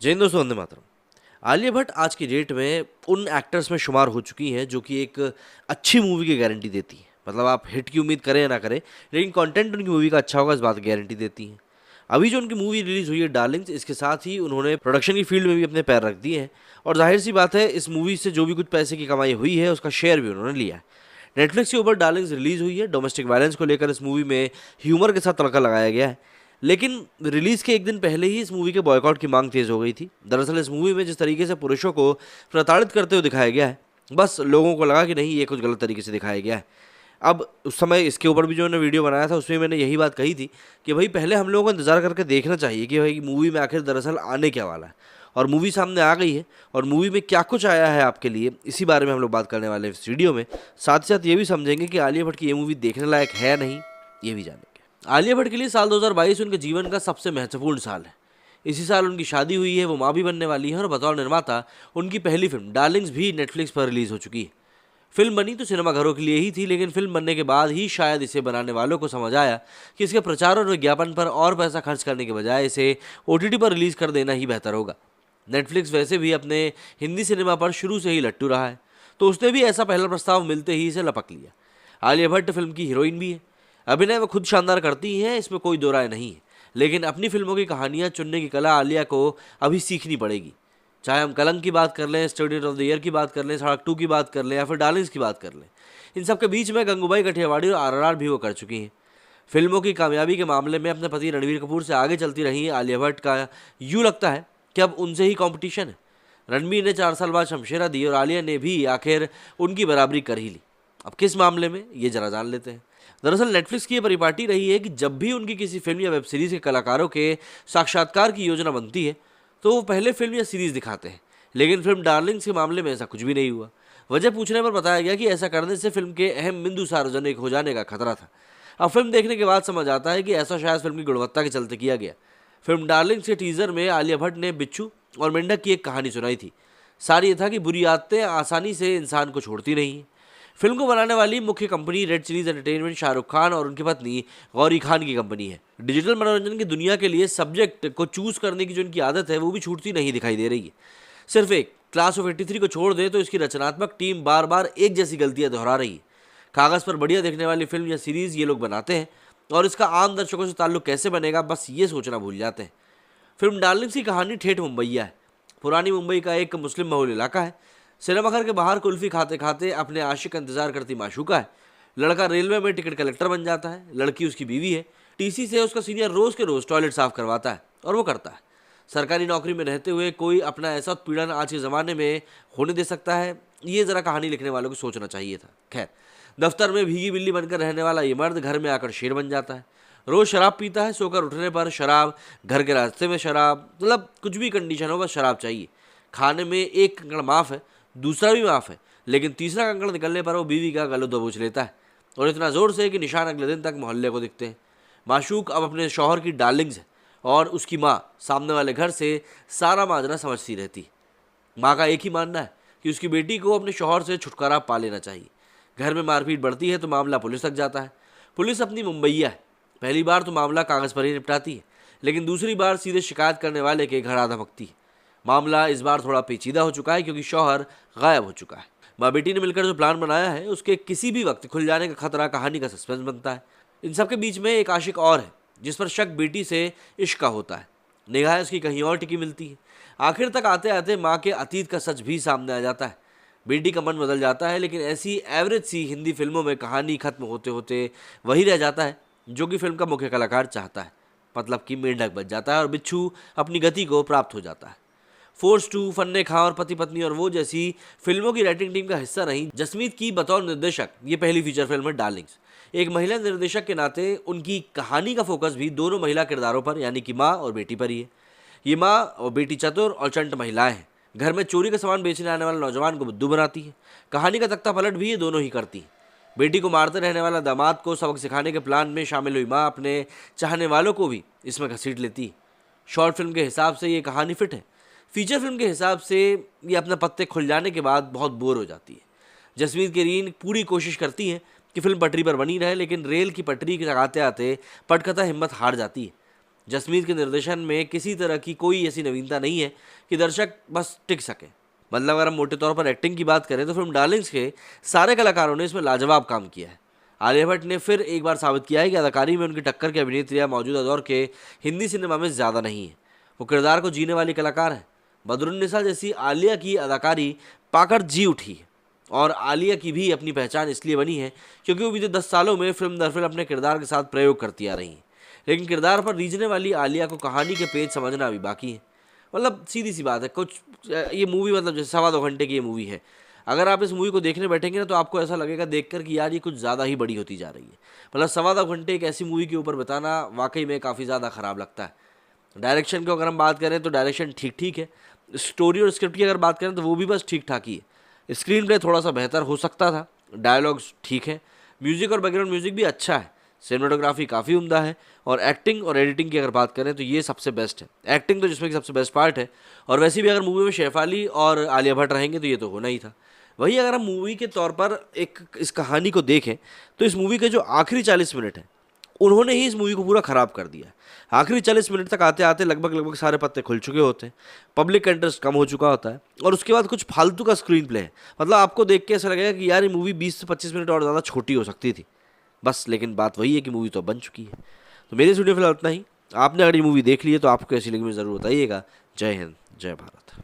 जय हिंद दोस्तों, वंदे मातरम। आलिया भट्ट आज की डेट में उन एक्टर्स में शुमार हो चुकी हैं जो कि एक अच्छी मूवी की गारंटी देती हैं। मतलब आप हिट की उम्मीद करें या ना करें, लेकिन कंटेंट उनकी मूवी का अच्छा होगा, इस बात की गारंटी देती हैं। अभी जो उनकी मूवी रिलीज हुई है डार्लिंग्स, इसके साथ ही उन्होंने प्रोडक्शन की फील्ड में भी अपने पैर रख दिए हैं। और जाहिर सी बात है, इस मूवी से जो भी कुछ पैसे की कमाई हुई है उसका शेयर भी उन्होंने लिया है। नेटफ्लिक्स के ऊपर डार्लिंग्स रिलीज हुई है। डोमेस्टिक वायलेंस को लेकर इस मूवी में ह्यूमर के साथ तड़का लगाया गया है। लेकिन रिलीज के एक दिन पहले ही इस मूवी के बॉयकॉट की मांग तेज हो गई थी। दरअसल इस मूवी में जिस तरीके से पुरुषों को प्रताड़ित करते हुए दिखाया गया है, बस लोगों को लगा कि नहीं, ये कुछ गलत तरीके से दिखाया गया है। अब उस समय इसके ऊपर भी जो मैंने वीडियो बनाया था उसमें मैंने यही बात कही थी कि भाई पहले हम लोगों को इंतजार करके देखना चाहिए कि भाई मूवी में आखिर दरअसल आने क्या वाला है। और मूवी सामने आ गई है, और मूवी में क्या कुछ आया है आपके लिए, इसी बारे में हम लोग बात करने वाले हैं इस वीडियो में। साथ ही साथ ये भी समझेंगे कि आलिया भट्ट की ये मूवी देखने लायक है नहीं, ये भी जानेंगे। आलिया भट्ट के लिए साल 2022 उनके जीवन का सबसे महत्वपूर्ण साल है। इसी साल उनकी शादी हुई है, वो माँ भी बनने वाली है, और बतौर निर्माता उनकी पहली फिल्म डार्लिंग्स भी नेटफ्लिक्स पर रिलीज हो चुकी है। फिल्म बनी तो सिनेमाघरों के लिए ही थी, लेकिन फिल्म बनने के बाद ही शायद इसे बनाने वालों को समझ आया कि इसके प्रचार और विज्ञापन पर और पैसा खर्च करने के बजाय इसे OTT पर रिलीज कर देना ही बेहतर होगा। नेटफ्लिक्स वैसे भी अपने हिंदी सिनेमा पर शुरू से ही लट्टू रहा है, तो उसने भी ऐसा पहला प्रस्ताव मिलते ही इसे लपक लिया। आलिया भट्ट फिल्म की हीरोइन भी है। अभिनय वो खुद शानदार करती हैं, इसमें कोई दो राय नहीं है। लेकिन अपनी फिल्मों की कहानियां चुनने की कला आलिया को अभी सीखनी पड़ेगी। चाहे हम कलंक की बात कर लें, स्टूडेंट ऑफ द ईयर की बात कर लें, सड़क 2 की बात कर लें, या फिर डार्लिंग्स की बात कर लें, इन सब के बीच में गंगूबाई काठियावाड़ी और RRR भी वो कर चुकी हैं। फिल्मों की कामयाबी के मामले में अपने पति रणवीर कपूर से आगे चलती रही आलिया भट्ट का यूँ लगता है कि अब उनसे ही कंपटीशन है। रणवीर ने 4 साल बाद शमशेरा दी और आलिया ने भी आखिर उनकी बराबरी कर ही ली। अब किस मामले में, ये जरा जान लेते हैं। दरअसल नेटफ्लिक्स की ये परिपाटी रही है कि जब भी उनकी किसी फिल्म या वेब सीरीज़ के कलाकारों के साक्षात्कार की योजना बनती है, तो वो पहले फिल्म या सीरीज़ दिखाते हैं। लेकिन फिल्म डार्लिंग्स के मामले में ऐसा कुछ भी नहीं हुआ। वजह पूछने पर बताया गया कि ऐसा करने से फिल्म के अहम बिंदु सार्वजनिक हो जाने का खतरा था। अब फिल्म देखने के बाद समझ आता है कि ऐसा शायद फिल्म की गुणवत्ता के चलते किया गया। फिल्म डार्लिंग्स के टीजर में आलिया भट्ट ने बिच्छू और मेंढक की एक कहानी सुनाई थी। सार ये था कि बुरी आदतें आसानी से इंसान को छोड़ती नहीं हैं। फिल्म को बनाने वाली मुख्य company red chillies entertainment Shahrukh Khan और उनकी पत्नी गौरी खान की कंपनी है। डिजिटल मनोरंजन की दुनिया के लिए सब्जेक्ट को चूज करने की जो इनकी आदत है, वो भी छूटती नहीं दिखाई दे रही है। सिर्फ एक क्लास ऑफ 83 को छोड़ दे तो इसकी रचनात्मक टीम बार बार एक जैसी गलतियां दोहरा रही है। कागज़ पर बढ़िया देखने वाली फिल्म या सीरीज़ ये लोग बनाते हैं, और इसका आम दर्शकों से ताल्लुक कैसे बनेगा, बस ये सोचना भूल जाते हैं। फिल्म डार्लिंग्स की कहानी ठेठ मुंबईया है। पुरानी मुंबई का एक मुस्लिम बहुल इलाका है। सिनेमाघर के बाहर कुल्फी खाते खाते अपने आशिक का इंतजार करती माशूका है। लड़का रेलवे में टिकट कलेक्टर बन जाता है, लड़की उसकी बीवी है। TC से उसका सीनियर रोज के रोज टॉयलेट साफ करवाता है, और वो करता है। सरकारी नौकरी में रहते हुए कोई अपना ऐसा उत्पीड़न आज के ज़माने में होने दे सकता है, ये ज़रा कहानी लिखने वालों को सोचना चाहिए था। खैर, दफ्तर में भीगी बिल्ली बनकर रहने वाला ये मर्द घर में आकर शेर बन जाता है। रोज शराब पीता है, सोकर उठने पर शराब, घर के रास्ते में शराब, मतलब कुछ भी कंडीशन हो, बस शराब चाहिए। खाने में एक कंकड़ माफ़ है, दूसरा भी माफ़ है, लेकिन तीसरा कंकड़ निकलने पर वो बीवी का गला दबोच लेता है, और इतना ज़ोर से कि निशान अगले दिन तक मोहल्ले को दिखते हैं। माशूक अब अपने शौहर की डार्लिंग्स है, और उसकी माँ सामने वाले घर से सारा माजरा समझती रहती। माँ का एक ही मानना है कि उसकी बेटी को अपने शौहर से छुटकारा पा लेना चाहिए। घर में मारपीट बढ़ती है तो मामला पुलिस तक जाता है। पुलिस अपनी मुंबईया है। पहली बार तो मामला कागज़ पर ही निपटाती है, लेकिन दूसरी बार सीधे शिकायत करने वाले के घर आ धमकती है। मामला इस बार थोड़ा पेचीदा हो चुका है, क्योंकि शौहर गायब हो चुका है। माँ बेटी ने मिलकर जो प्लान बनाया है, उसके किसी भी वक्त खुल जाने का खतरा कहानी का सस्पेंस बनता है। इन सबके बीच में एक आशिक और है, जिस पर शक बेटी से इश्क का होता है। निगाहें उसकी कहीं और टिकी मिलती है। आखिर तक आते आते माँ के अतीत का सच भी सामने आ जाता है। बेटी का मन बदल जाता है, लेकिन ऐसी एवरेज सी हिंदी फिल्मों में कहानी खत्म होते होते वही रह जाता है जो कि फिल्म का मुख्य कलाकार चाहता है। मतलब कि मेंढक बच जाता है और बिच्छू अपनी गति को प्राप्त हो जाता है। फोर्स 2, फन्ने खां और पति पत्नी और वो जैसी फिल्मों की राइटिंग टीम का हिस्सा रही जसमीत की बतौर निर्देशक ये पहली फीचर फिल्म है डार्लिंग्स। एक महिला निर्देशक के नाते उनकी कहानी का फोकस भी दोनों महिला किरदारों पर, यानी कि माँ और बेटी पर ही है। ये माँ और बेटी चतुर और चंट महिलाएं हैं। घर में चोरी का सामान बेचने आने वाले नौजवान को बुद्धू बनाती है। कहानी का तख्ता पलट भी ये दोनों ही करती हैं। बेटी को मारते रहने वाला दामाद को सबक सिखाने के प्लान में शामिल हुई माँ अपने चाहने वालों को भी इसमें घसीट लेती है। शॉर्ट फिल्म के हिसाब से ये कहानी फिट है। फीचर फिल्म के हिसाब से ये अपने पत्ते खुल जाने के बाद बहुत बोर हो जाती है। जसमीत की रीन पूरी कोशिश करती है कि फिल्म पटरी पर बनी रहे, लेकिन रेल की पटरी के लगाते आते पटकथा हिम्मत हार जाती है। जसमीत के निर्देशन में किसी तरह की कोई ऐसी नवीनता नहीं है कि दर्शक बस टिक सके। मतलब अगर हम मोटे तौर पर एक्टिंग की बात करें तो फिल्म डार्लिंग्स के सारे कलाकारों ने इसमें लाजवाब काम किया है। आलिया भट्ट ने फिर एक बार साबित किया है कि अदाकारी में उनकी टक्कर की अभिनेत्रियां मौजूदा दौर के हिंदी सिनेमा में ज़्यादा नहीं है। वो किरदार को जीने वाली कलाकार है। बदरुन्निसा जैसी आलिया की अदाकारी पाकर जी उठी है। और आलिया की भी अपनी पहचान इसलिए बनी है क्योंकि वो बीते 10 सालों में फिल्म दर फिल्म अपने किरदार के साथ प्रयोग करती आ रही हैं। लेकिन किरदार पर रीझने वाली आलिया को कहानी के पेज समझना अभी बाकी है। मतलब सीधी सी बात है, कुछ ये मूवी मतलब जैसे 2.25 घंटे की ये मूवी है। अगर आप इस मूवी को देखने बैठेंगे ना तो आपको ऐसा लगेगा देखकर कि यार ये कुछ ज़्यादा ही बड़ी होती जा रही है। मतलब 2.25 घंटे एक ऐसी मूवी के ऊपर बिताना वाकई में काफ़ी ज़्यादा ख़राब लगता है। डायरेक्शन की अगर हम बात करें तो डायरेक्शन ठीक ठीक है। स्टोरी और स्क्रिप्ट की अगर बात करें तो वो भी बस ठीक ठाक ही है। स्क्रीन प्ले थोड़ा सा बेहतर हो सकता था। डायलॉग्स ठीक है। म्यूज़िक और बैकग्राउंड म्यूज़िक भी अच्छा है। सिनेमाटोग्राफी काफ़ी उम्दा है। और एक्टिंग और एडिटिंग की अगर बात करें तो ये सबसे बेस्ट है। एक्टिंग तो जिसमें कि सबसे बेस्ट पार्ट है। और वैसे भी अगर मूवी में शेफाली और आलिया भट्ट रहेंगे तो ये तो होना ही था। वही अगर हम मूवी के तौर पर एक इस कहानी को देखें तो इस मूवी के जो आखिरी 40 मिनट हैं उन्होंने ही इस मूवी को पूरा ख़राब कर दिया है। आखिरी 40 मिनट तक आते आते लगभग सारे पत्ते खुल चुके होते हैं। पब्लिक का इंटरेस्ट कम हो चुका होता है और उसके बाद कुछ फालतू का स्क्रीन प्ले है। मतलब आपको देख के ऐसा लगेगा कि यार ये मूवी 20 से 25 मिनट और ज़्यादा छोटी हो सकती थी बस। लेकिन बात वही है कि मूवी तो बन चुकी है। तो मेरी वीडियो फिलहाल इतना ही। आपने अगर ये मूवी देख ली है तो आपको कैसी लगी मुझे ज़रूर बताइएगा। जय हिंद, जय भारत।